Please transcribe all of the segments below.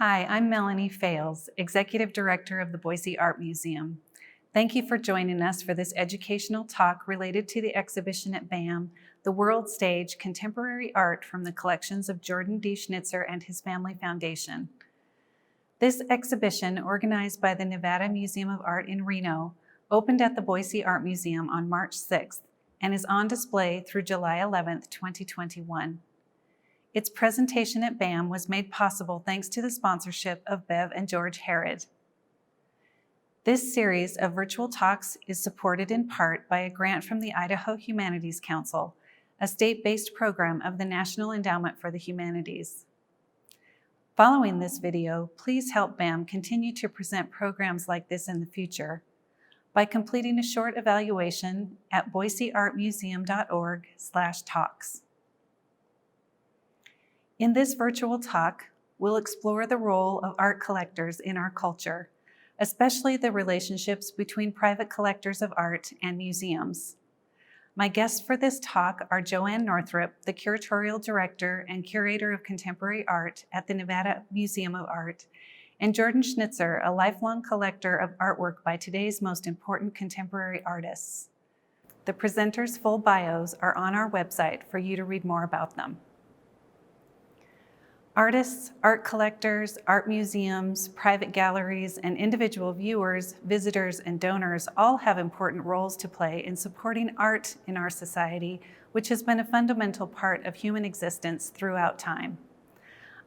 Hi, I'm Melanie Fales, Executive Director of the Boise Art Museum. Thank you for joining us for this educational talk related to the exhibition at BAM, The World Stage: Contemporary Art from the Collections of Jordan D. Schnitzer and his Family Foundation. This exhibition, organized by the Nevada Museum of Art in Reno, opened at the Boise Art Museum on March 6th and is on display through July 11th, 2021. Its presentation at BAM was made possible thanks to the sponsorship of Bev and George Herod. This series of virtual talks is supported in part by a grant from the Idaho Humanities Council, a state-based program of the National Endowment for the Humanities. Following this video, please help BAM continue to present programs like this in the future by completing a short evaluation at boiseartmuseum.org/talks. In this virtual talk, we'll explore the role of art collectors in our culture, especially the relationships between private collectors of art and museums. My guests for this talk are Joanne Northrup, the Curatorial Director and Curator of Contemporary Art at the Nevada Museum of Art, and Jordan Schnitzer, a lifelong collector of artwork by today's most important contemporary artists. The presenters' full bios are on our website for you to read more about them. Artists, art collectors, art museums, private galleries, and individual viewers, visitors, and donors all have important roles to play in supporting art in our society, which has been a fundamental part of human existence throughout time.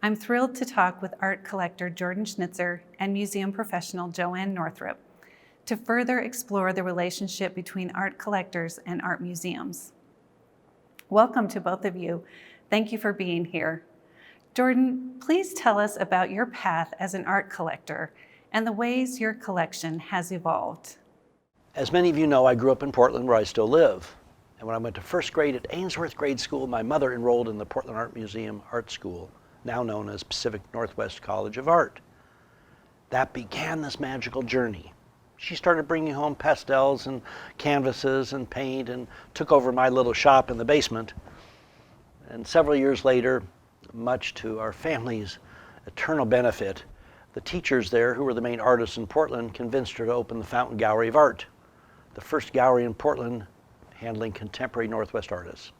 I'm thrilled to talk with art collector Jordan Schnitzer and museum professional Joanne Northrup to further explore the relationship between art collectors and art museums. Welcome to both of you. Thank you for being here. Jordan, please tell us about your path as an art collector and the ways your collection has evolved. As many of you know, I grew up in Portland where I still live. And when I went to first grade at Ainsworth Grade School, my mother enrolled in the Portland Art Museum Art School, now known as Pacific Northwest College of Art. That began this magical journey. She started bringing home pastels and canvases and paint and took over my little shop in the basement. And several years later, much to our family's eternal benefit, the teachers there, who were the main artists in Portland, convinced her to open the Fountain Gallery of Art, the first gallery in Portland handling contemporary Northwest artists.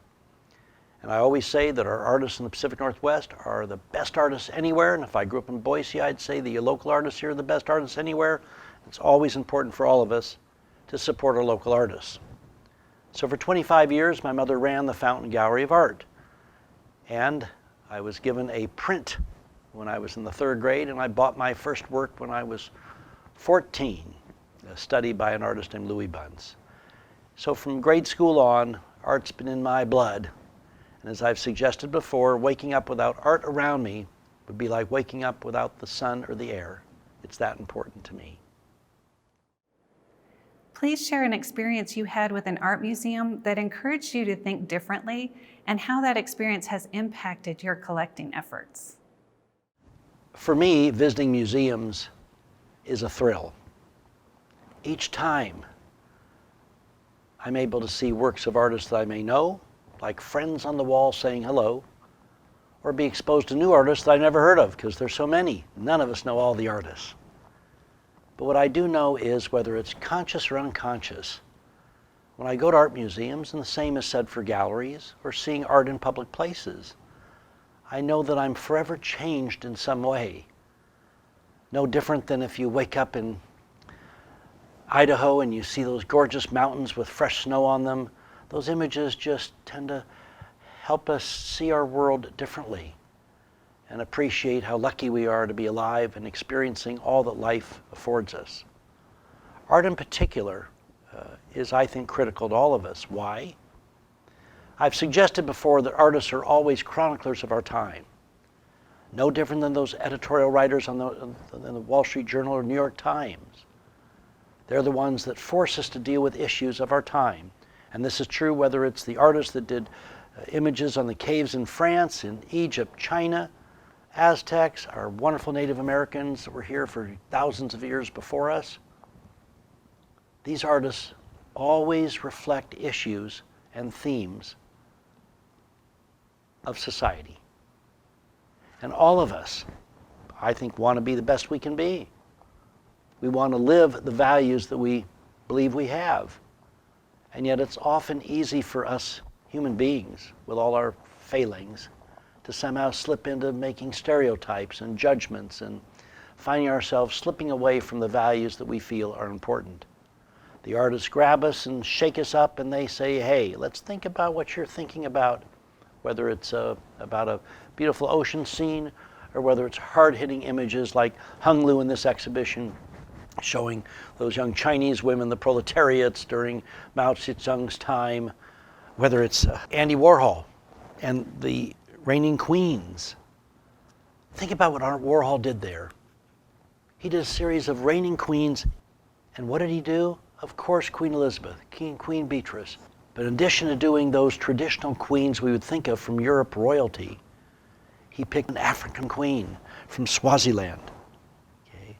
And I always say that our artists in the Pacific Northwest are the best artists anywhere, and if I grew up in Boise, I'd say the local artists here are the best artists anywhere. It's always important for all of us to support our local artists. So for 25 years, my mother ran the Fountain Gallery of Art. And I was given a print when I was in the third grade, and I bought my first work when I was 14, a study by an artist named Louis Bunce. So from grade school on, art's been in my blood. And as I've suggested before, waking up without art around me would be like waking up without the sun or the air. It's that important to me. Please share an experience you had with an art museum that encouraged you to think differently and how that experience has impacted your collecting efforts. For me, visiting museums is a thrill. Each time I'm able to see works of artists that I may know, like friends on the wall saying hello, or be exposed to new artists that I never heard of because there's so many. None of us know all the artists. But what I do know is, whether it's conscious or unconscious, when I go to art museums, and the same is said for galleries or seeing art in public places, I know that I'm forever changed in some way. No different than if you wake up in Idaho and you see those gorgeous mountains with fresh snow on them. Those images just tend to help us see our world differently and appreciate how lucky we are to be alive and experiencing all that life affords us. Art in particular is, I think, critical to all of us. Why? I've suggested before that artists are always chroniclers of our time. No different than those editorial writers in the Wall Street Journal or New York Times. They're the ones that force us to deal with issues of our time. And this is true whether it's the artists that did images on the caves in France, in Egypt, China, Aztecs, our wonderful Native Americans that were here for thousands of years before us. These artists always reflect issues and themes of society. And all of us, I think, want to be the best we can be. We want to live the values that we believe we have. And yet it's often easy for us human beings, with all our failings, to somehow slip into making stereotypes and judgments and finding ourselves slipping away from the values that we feel are important. The artists grab us and shake us up and they say, hey, let's think about what you're thinking about, whether it's about a beautiful ocean scene or whether it's hard-hitting images like Hung Lu in this exhibition, showing those young Chinese women, the proletariats during Mao Zedong's time, whether it's Andy Warhol and the Reigning Queens. Think about what Warhol did there. He did a series of reigning queens, and what did he do? Of course, Queen Elizabeth, Queen Beatrice. But in addition to doing those traditional queens we would think of from Europe royalty, he picked an African queen from Swaziland, okay,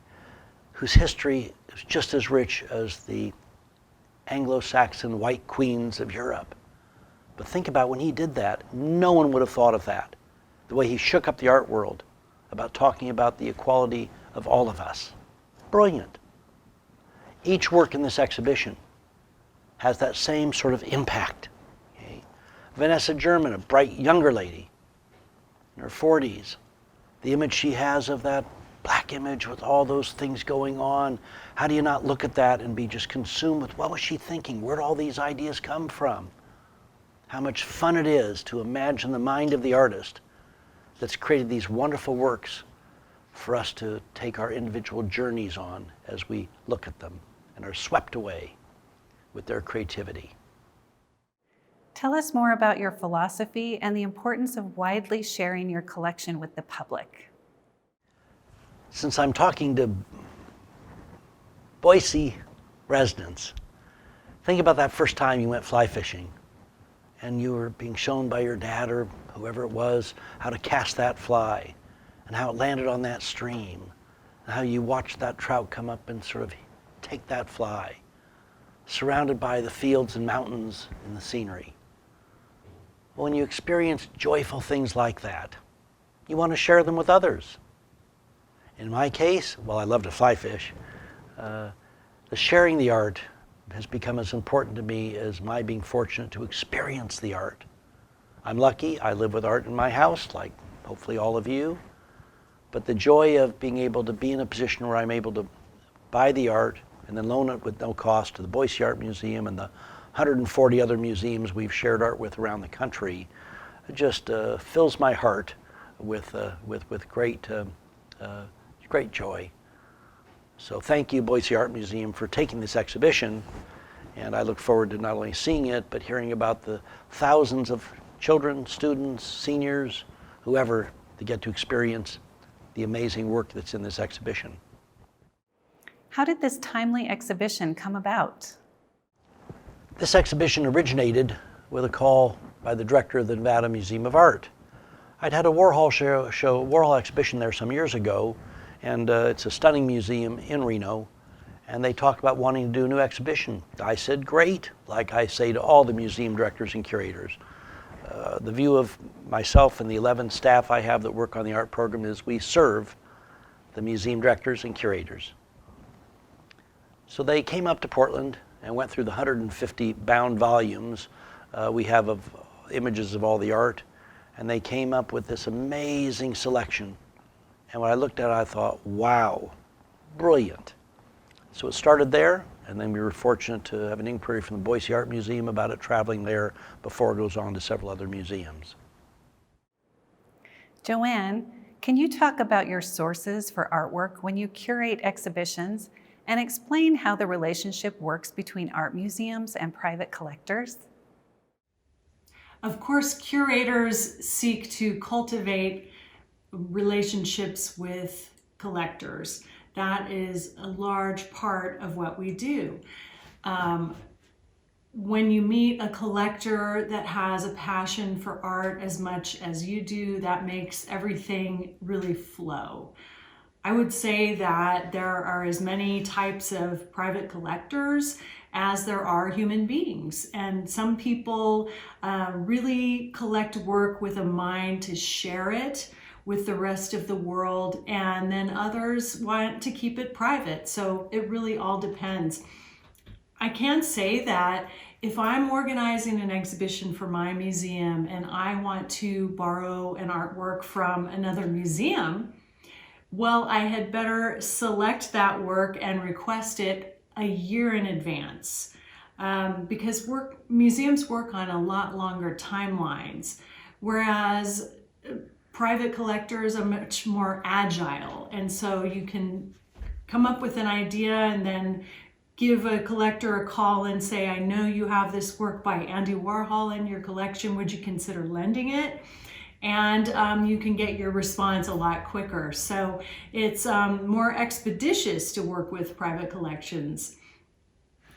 whose history is just as rich as the Anglo-Saxon white queens of Europe. But think about when he did that, no one would have thought of that. The way he shook up the art world about talking about the equality of all of us. Brilliant. Each work in this exhibition has that same sort of impact. Okay? Vanessa German, a bright younger lady in her 40s, the image she has of that black image with all those things going on, how do you not look at that and be just consumed with what was she thinking? Where did all these ideas come from? How much fun it is to imagine the mind of the artist that's created these wonderful works for us to take our individual journeys on as we look at them and are swept away with their creativity. Tell us more about your philosophy and the importance of widely sharing your collection with the public. Since I'm talking to Boise residents, think about that first time you went fly fishing and you were being shown by your dad or whoever it was how to cast that fly and how it landed on that stream and how you watched that trout come up and sort of take that fly, surrounded by the fields and mountains and the scenery. When you experience joyful things like that, you want to share them with others. In my case, well, I love to fly fish, the sharing the art has become as important to me as my being fortunate to experience the art. I'm lucky, I live with art in my house, like hopefully all of you, but the joy of being able to be in a position where I'm able to buy the art and then loan it with no cost to the Boise Art Museum and the 140 other museums we've shared art with around the country, it just fills my heart with great joy. So thank you, Boise Art Museum, for taking this exhibition, and I look forward to not only seeing it, but hearing about the thousands of children, students, seniors, whoever, to get to experience the amazing work that's in this exhibition. How did this timely exhibition come about? This exhibition originated with a call by the director of the Nevada Museum of Art. I'd had a Warhol Warhol exhibition there some years ago, and it's a stunning museum in Reno, and they talked about wanting to do a new exhibition. I said, great, like I say to all the museum directors and curators. The view of myself and the 11 staff I have that work on the art program is we serve the museum directors and curators. So they came up to Portland and went through the 150 bound volumes we have of images of all the art, and they came up with this amazing selection. And when I looked at it, I thought, wow, brilliant. So it started there, and then we were fortunate to have an inquiry from the Boise Art Museum about it traveling there before it goes on to several other museums. Joanne, can you talk about your sources for artwork when you curate exhibitions and explain how the relationship works between art museums and private collectors? Of course, curators seek to cultivate relationships with collectors. That is a large part of what we do. When you meet a collector that has a passion for art as much as you do, that makes everything really flow. I would say that there are as many types of private collectors as there are human beings. And some people really collect work with a mind to share it with the rest of the world, and then others want to keep it private. So it really all depends. I can say that if I'm organizing an exhibition for my museum and I want to borrow an artwork from another museum, well, I had better select that work and request it a year in advance, because museums work on a lot longer timelines, whereas private collectors are much more agile. And so you can come up with an idea and then give a collector a call and say, I know you have this work by Andy Warhol in your collection, would you consider lending it? And you can get your response a lot quicker. So it's more expeditious to work with private collections.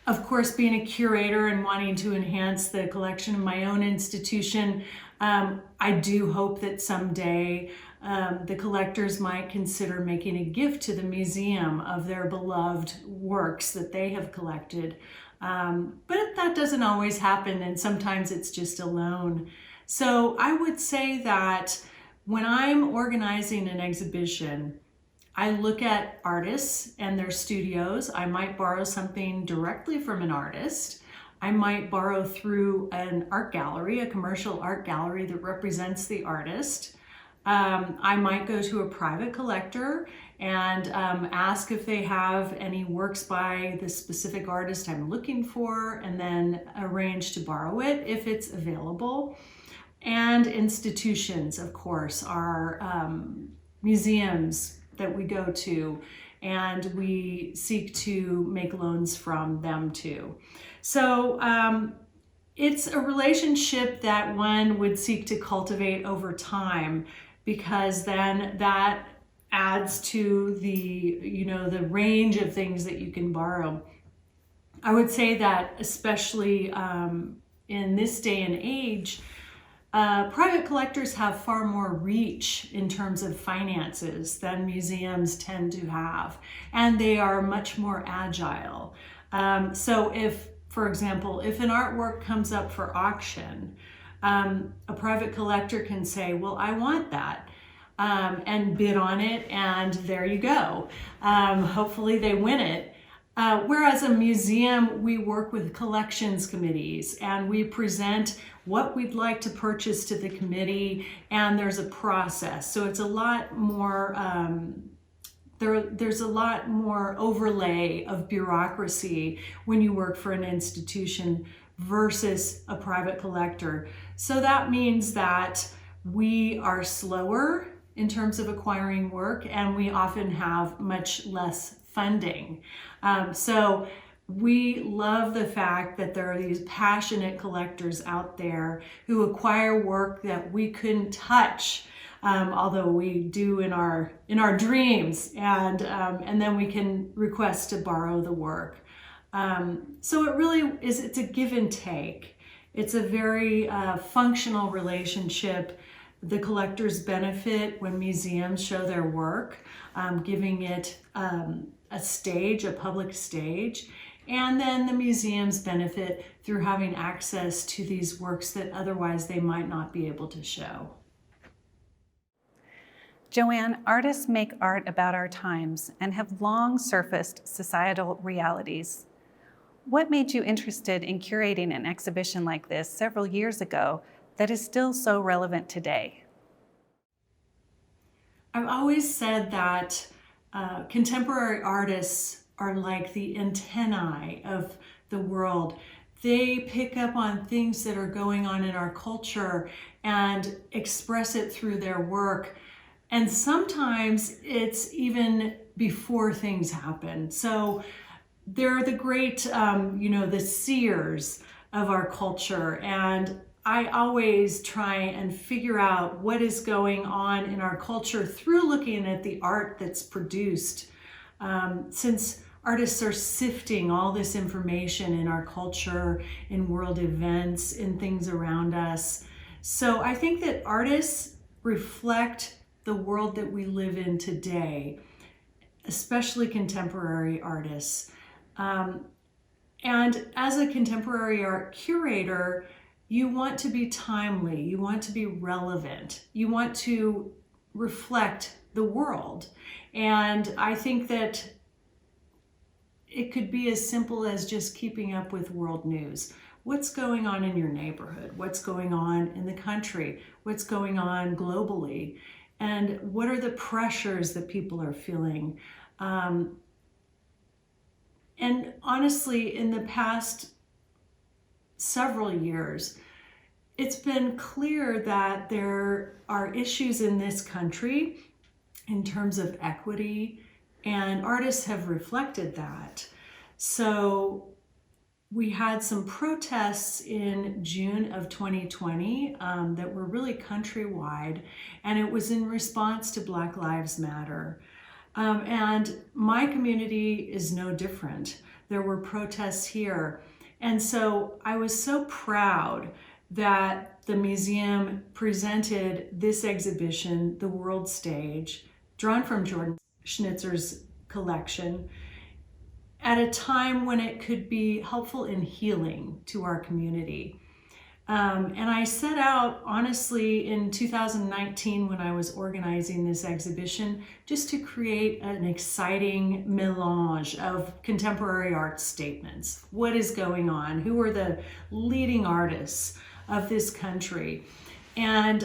Of course, being a curator and wanting to enhance the collection of my own institution, I do hope that someday the collectors might consider making a gift to the museum of their beloved works that they have collected. But that doesn't always happen, and sometimes it's just a loan. So I would say that when I'm organizing an exhibition, I look at artists and their studios. I might borrow something directly from an artist. I might borrow through an art gallery, a commercial art gallery that represents the artist. I might go to a private collector and ask if they have any works by the specific artist I'm looking for, and then arrange to borrow it if it's available. And institutions, of course, are museums that we go to, and we seek to make loans from them too. So it's a relationship that one would seek to cultivate over time, because then that adds to the range of things that you can borrow. I would say that especially in this day and age, private collectors have far more reach in terms of finances than museums tend to have, and they are much more agile. So if, for example, if an artwork comes up for auction, a private collector can say, well, I want that, and bid on it, and there you go. Hopefully they win it. Whereas a museum, we work with collections committees and we present what we'd like to purchase to the committee, and there's a process. So it's a lot more, there's a lot more overlay of bureaucracy when you work for an institution versus a private collector. So that means that we are slower in terms of acquiring work, and we often have much less funding. So we love the fact that there are these passionate collectors out there who acquire work that we couldn't touch, although we do in our dreams, and then we can request to borrow the work. So it really is, it's a give and take. It's a very functional relationship. The collectors benefit when museums show their work, giving it a stage, a public stage. And then the museums benefit through having access to these works that otherwise they might not be able to show. Joanne, artists make art about our times and have long surfaced societal realities. What made you interested in curating an exhibition like this several years ago that is still so relevant today? I've always said that contemporary artists are like the antennae of the world. They pick up on things that are going on in our culture and express it through their work. And sometimes it's even before things happen. So they're the great, the seers of our culture. And I always try and figure out what is going on in our culture through looking at the art that's produced. Since artists are sifting all this information in our culture, in world events, in things around us. So I think that artists reflect the world that we live in today, especially contemporary artists. And as a contemporary art curator, you want to be timely, you want to be relevant, you want to reflect the world. And I think that it could be as simple as just keeping up with world news. What's going on in your neighborhood? What's going on in the country? What's going on globally? And what are the pressures that people are feeling? And honestly, in the past several years, it's been clear that there are issues in this country in terms of equity, and artists have reflected that. So we had some protests in June of 2020 that were really countrywide, and it was in response to Black Lives Matter. And my community is no different. There were protests here. And so I was so proud that the museum presented this exhibition, The World Stage, drawn from Jordan Schnitzer's collection, at a time when it could be helpful in healing to our community. And I set out, honestly, in 2019 when I was organizing this exhibition, just to create an exciting melange of contemporary art statements. What is going on? Who are the leading artists of this country? And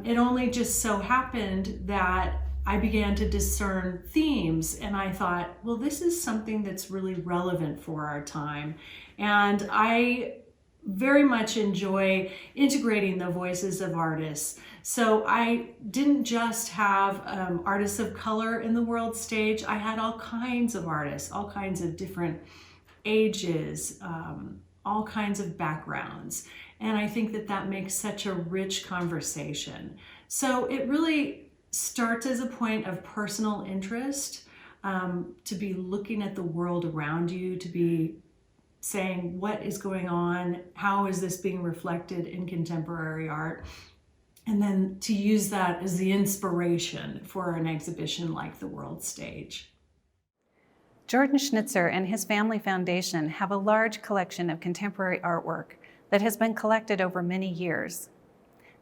it only just so happened that I began to discern themes, and I thought, well, this is something that's really relevant for our time. And I very much enjoy integrating the voices of artists. So I didn't just have artists of color in the world stage. I had all kinds of artists, all kinds of different ages, all kinds of backgrounds. And I think that that makes such a rich conversation. So it really starts as a point of personal interest, to be looking at the world around you, to be saying what is going on, how is this being reflected in contemporary art, and then to use that as the inspiration for an exhibition like the World Stage. Jordan Schnitzer and his family foundation have a large collection of contemporary artwork that has been collected over many years.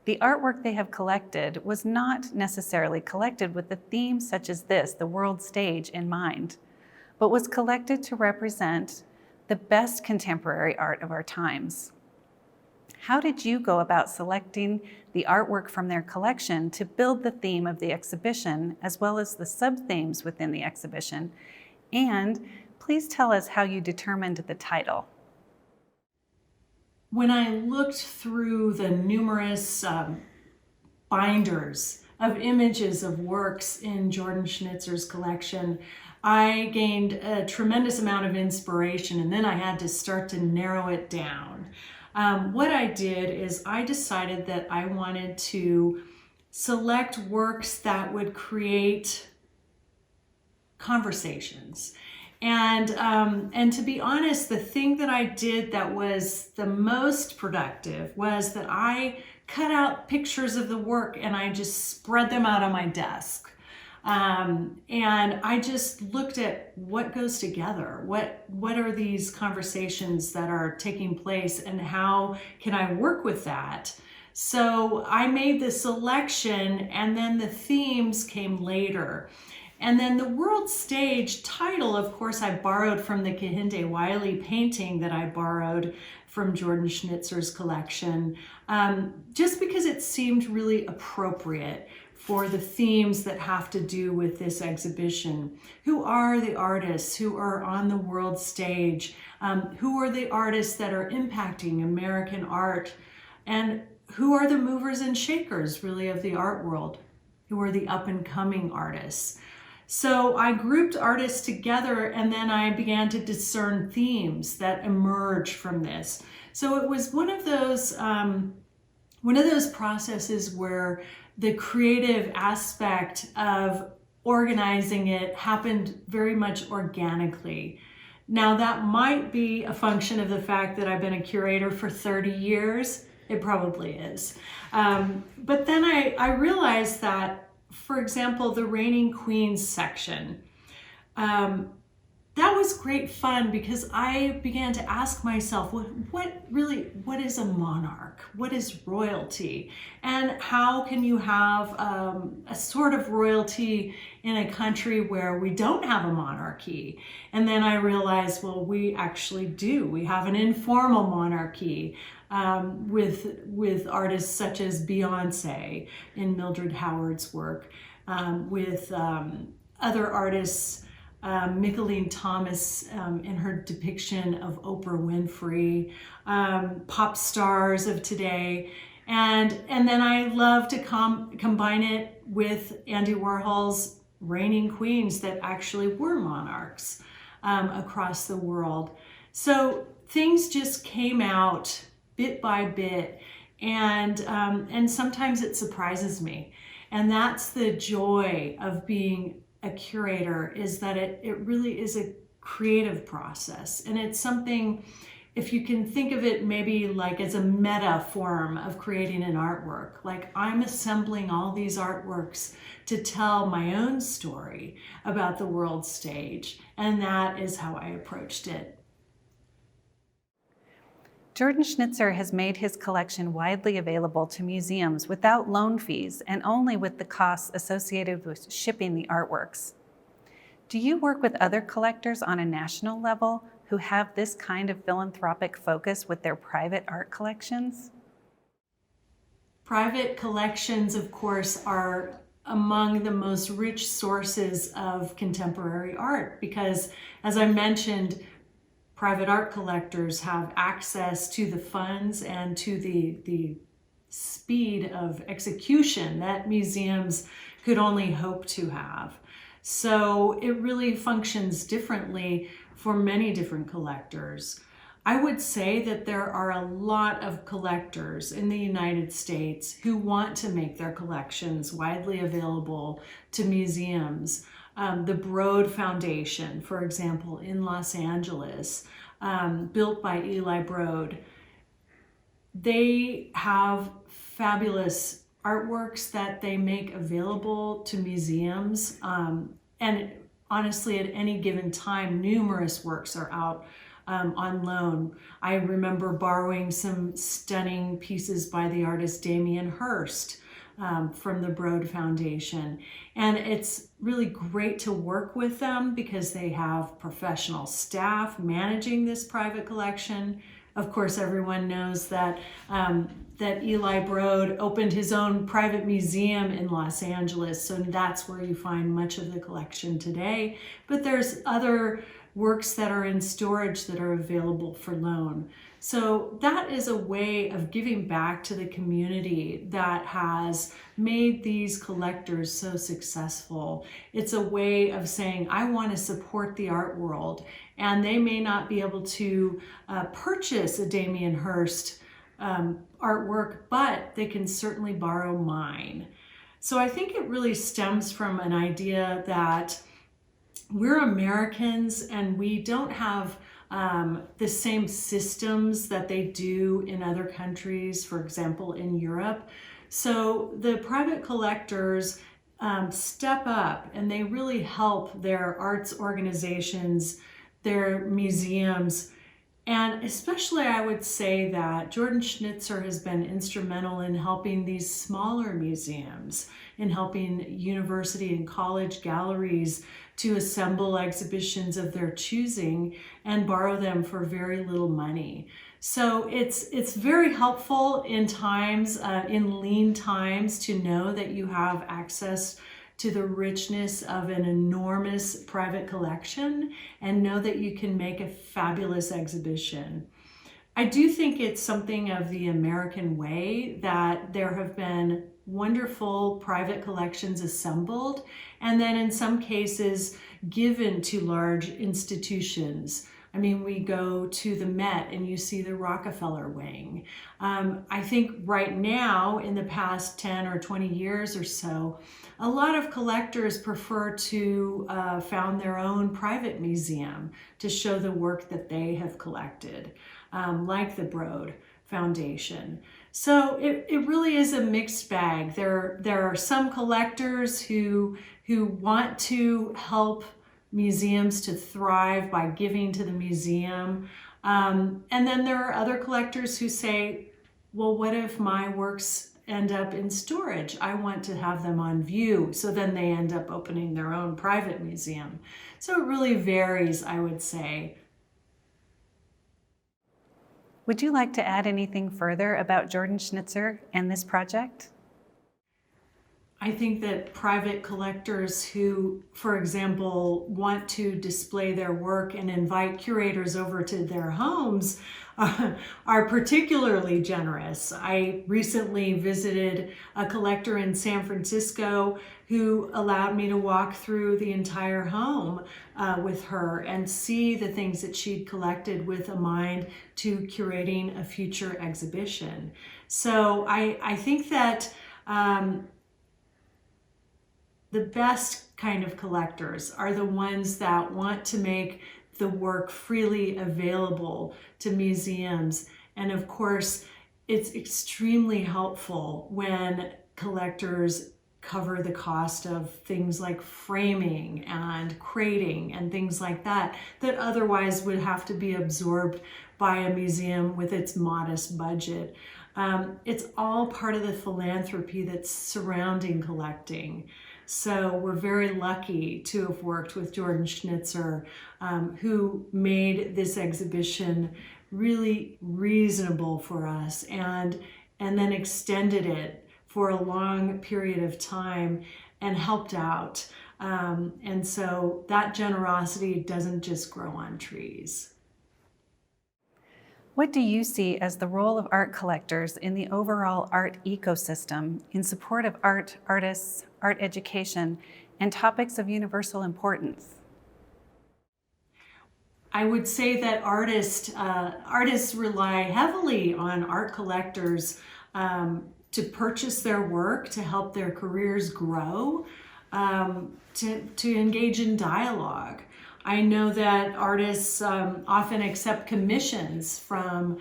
The artwork they have collected was not necessarily collected with the theme such as this, the World Stage, in mind, but was collected to represent the best contemporary art of our times. How did you go about selecting the artwork from their collection to build the theme of the exhibition, as well as the sub-themes within the exhibition? And please tell us how you determined the title. When I looked through the numerous binders of images of works in Jordan Schnitzer's collection, I gained a tremendous amount of inspiration, and then I had to start to narrow it down. What I did is I decided that I wanted to select works that would create conversations. And to be honest, the thing that I did that was the most productive was that I cut out pictures of the work and I just spread them out on my desk. And I just looked at what goes together. What are these conversations that are taking place, and how can I work with that? So I made the selection, and then the themes came later. And then the World Stage title, of course, I borrowed from the Kehinde Wiley painting that I borrowed from Jordan Schnitzer's collection, just because it seemed really appropriate for the themes that have to do with this exhibition. Who are the artists who are on the world stage? Who are the artists that are impacting American art? And who are the movers and shakers, really, of the art world? Who are the up-and-coming artists? So I grouped artists together, and then I began to discern themes that emerged from this. So it was one of those processes where the creative aspect of organizing it happened very much organically. Now, that might be a function of the fact that I've been a curator for 30 years. It probably is. But then I realized that, for example, the Reigning Queens section, that was great fun because I began to ask myself, what is a monarch? What is royalty? And how can you have a sort of royalty in a country where we don't have a monarchy? And then I realized, well, we actually do. We have an informal monarchy with artists such as Beyonce in Mildred Howard's work, with other artists, Mickalene Thomas in her depiction of Oprah Winfrey, pop stars of today. And then I love to combine it with Andy Warhol's reigning queens that actually were monarchs across the world. So things just came out bit by bit, and sometimes it surprises me. And that's the joy of being a curator, is that it really is a creative process. And it's something, if you can think of it maybe like as a meta form of creating an artwork, like I'm assembling all these artworks to tell my own story about the world stage. And that is how I approached it. Jordan Schnitzer has made his collection widely available to museums without loan fees and only with the costs associated with shipping the artworks. Do you work with other collectors on a national level who have this kind of philanthropic focus with their private art collections? Private collections, of course, are among the most rich sources of contemporary art because, as I mentioned, private art collectors have access to the funds and to the speed of execution that museums could only hope to have. So it really functions differently for many different collectors. I would say that there are a lot of collectors in the United States who want to make their collections widely available to museums. The Broad Foundation, for example, in Los Angeles, built by Eli Broad. They have fabulous artworks that they make available to museums. And honestly, at any given time, numerous works are out on loan. I remember borrowing some stunning pieces by the artist Damien Hirst from the Broad Foundation. And it's really great to work with them because they have professional staff managing this private collection. Of course, everyone knows that that Eli Broad opened his own private museum in Los Angeles, so that's where you find much of the collection today. But there's other works that are in storage that are available for loan. So that is a way of giving back to the community that has made these collectors so successful. It's a way of saying, I want to support the art world, and they may not be able to purchase a Damien Hirst artwork, but they can certainly borrow mine. So I think it really stems from an idea that we're Americans and we don't have the same systems that they do in other countries, for example, in Europe. So the private collectors step up and they really help their arts organizations, their museums. And especially I would say that Jordan Schnitzer has been instrumental in helping these smaller museums, in helping university and college galleries to assemble exhibitions of their choosing and borrow them for very little money. So it's very helpful in times, in lean times, to know that you have access to the richness of an enormous private collection and know that you can make a fabulous exhibition. I do think it's something of the American way that there have been wonderful private collections assembled and then in some cases given to large institutions. I mean, we go to the Met and you see the Rockefeller wing. I think right now, in the past 10 or 20 years or so, a lot of collectors prefer to found their own private museum to show the work that they have collected, like the Broad Foundation. So it really is a mixed bag. There are some collectors who want to help museums to thrive by giving to the museum. And then there are other collectors who say, well, what if my works end up in storage? I want to have them on view. So then they end up opening their own private museum. So it really varies, I would say. Would you like to add anything further about Jordan Schnitzer and this project? I think that private collectors who, for example, want to display their work and invite curators over to their homes are particularly generous. I recently visited a collector in San Francisco who allowed me to walk through the entire home with her and see the things that she'd collected with a mind to curating a future exhibition. So I think that the best kind of collectors are the ones that want to make the work freely available to museums. And of course, it's extremely helpful when collectors cover the cost of things like framing and crating and things like that, that otherwise would have to be absorbed by a museum with its modest budget. It's all part of the philanthropy that's surrounding collecting. So we're very lucky to have worked with Jordan Schnitzer, who made this exhibition really reasonable for us and then extended it for a long period of time and helped out. And so that generosity doesn't just grow on trees. What do you see as the role of art collectors in the overall art ecosystem in support of art, artists, art education, and topics of universal importance? I would say that artists rely heavily on art collectors to purchase their work, to help their careers grow, to engage in dialogue. I know that artists often accept commissions from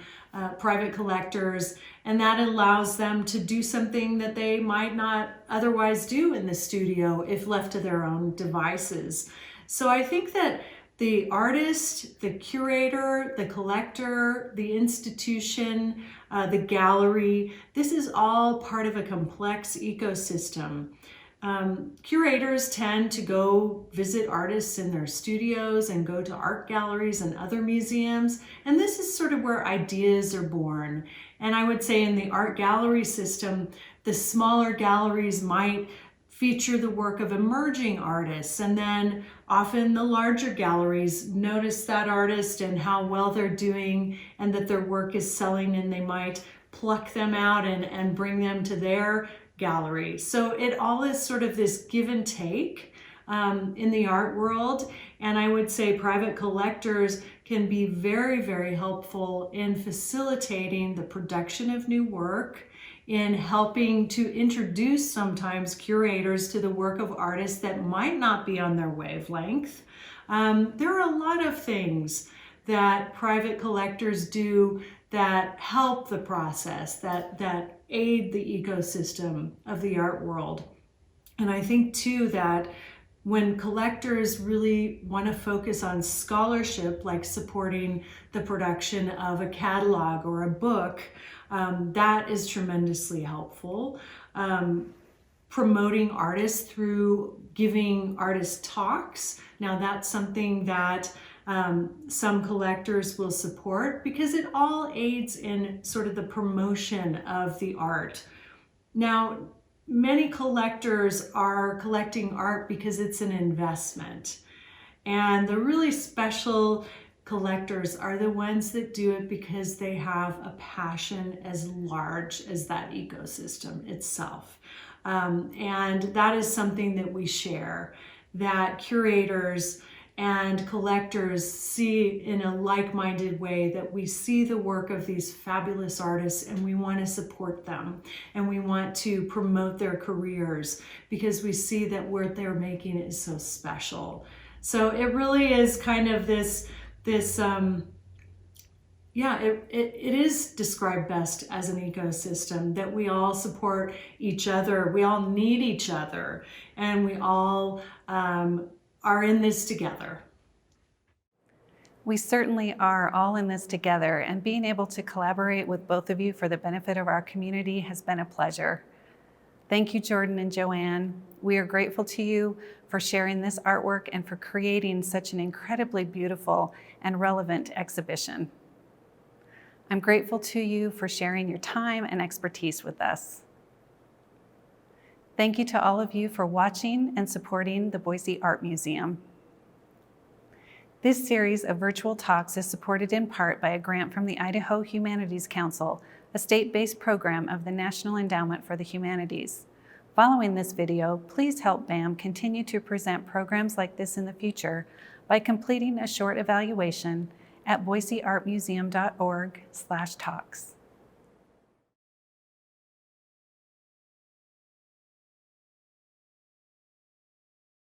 private collectors, and that allows them to do something that they might not otherwise do in the studio if left to their own devices. So I think that the artist, the curator, the collector, the institution, the gallery, this is all part of a complex ecosystem. Curators tend to go visit artists in their studios and go to art galleries and other museums. And this is sort of where ideas are born. And I would say in the art gallery system, the smaller galleries might feature the work of emerging artists. And then often the larger galleries notice that artist and how well they're doing and that their work is selling, and they might pluck them out and bring them to their gallery. So it all is sort of this give and take in the art world. And I would say private collectors can be very, very helpful in facilitating the production of new work, in helping to introduce sometimes curators to the work of artists that might not be on their wavelength. There are a lot of things that private collectors do that help the process, that aid the ecosystem of the art world. And I think too that when collectors really want to focus on scholarship, like supporting the production of a catalog or a book, that is tremendously helpful. Promoting artists through giving artist talks. Now that's something that some collectors will support because it all aids in sort of the promotion of the art. Now, many collectors are collecting art because it's an investment. And the really special collectors are the ones that do it because they have a passion as large as that ecosystem itself. And that is something that we share, that curators and collectors see in a like-minded way, that we see the work of these fabulous artists and we want to support them and we want to promote their careers because we see that what they're making is so special. So it really is kind of this it is described best as an ecosystem, that we all support each other, we all need each other, and we all are in this together. We certainly are all in this together, and being able to collaborate with both of you for the benefit of our community has been a pleasure. Thank you, Jordan and Joanne. We are grateful to you for sharing this artwork and for creating such an incredibly beautiful and relevant exhibition. I'm grateful to you for sharing your time and expertise with us. Thank you to all of you for watching and supporting the Boise Art Museum. This series of virtual talks is supported in part by a grant from the Idaho Humanities Council, a state-based program of the National Endowment for the Humanities. Following this video, please help BAM continue to present programs like this in the future by completing a short evaluation at boiseartmuseum.org/talks.